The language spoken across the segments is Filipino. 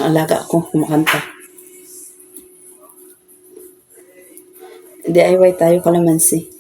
alaga ko kumakanta. DIY tayo kalamansi.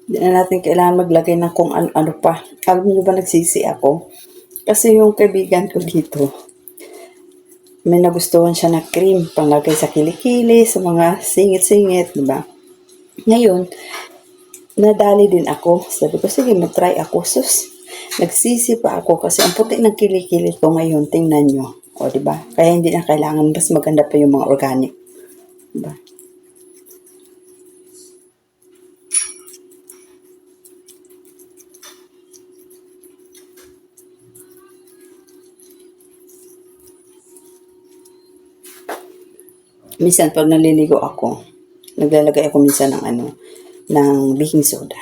Hindi na natin kailangan maglagay ng kung ano pa. Alam niyo ba nagsisi ako? Kasi yung kaibigan ko dito, may nagustuhan siya na cream, panglagay sa kilikili, sa mga singit-singit, diba? Ngayon, nadali din ako. Sabi ko, sige, matry ako. Sus, nagsisi pa ako kasi ang puti ng kilikili ko ngayon, tingnan nyo. O, diba? Kaya hindi na kailangan, mas maganda pa yung mga organic. Diba? Minsan, pag naliligo ako, naglalagay ako minsan ng baking soda.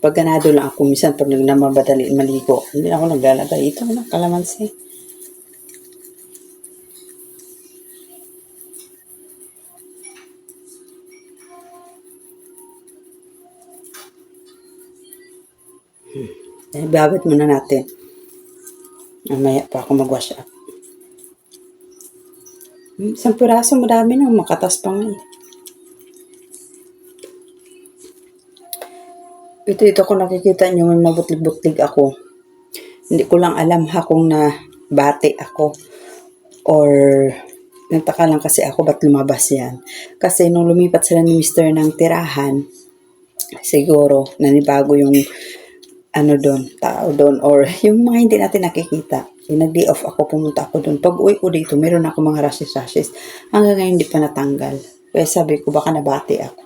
Pag ganado lang ako, minsan pag nagmamabadali maligo, hindi ako naglalagay. Ito na, kalamansi. Babad muna natin. Mamaya pa ako mag-wash up. Isang piraso, madami na. Makatas pa nga eh. Ito ko nakikita nyo, may mabutlig-butlig ako. Hindi ko lang alam kung na bati ako. Or nagtaka lang kasi ako ba't lumabas yan. Kasi nung lumipat sila ni Mr. ng tirahan, siguro nanibago yung tao doon, or yung mga hindi natin nakikita. Yung nag-day off ako, pumunta ako doon. Pag uwi ko dito, meron ako mga rashes. Hanggang ngayon hindi pa natanggal. Kaya sabi ko, baka nabati ako.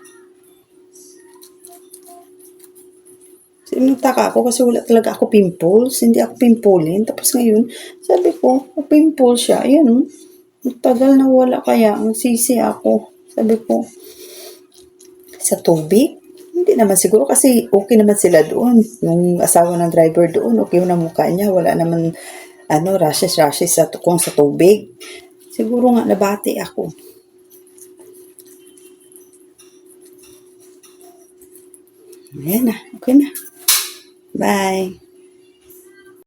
Nagtaka ako kasi wala talaga ako pimples. Hindi ako pimpulin. Tapos ngayon, sabi ko, pimple siya. Ayan, tagal na wala kaya. Ang sisi ako. Sabi ko, sa tubig? Hindi naman siguro kasi okay naman sila doon. Yung asawa ng driver doon, okay yung mukha niya. Wala naman rashes kung sa tubig. Siguro nga nabati ako. Ayan na, okay na. Bye.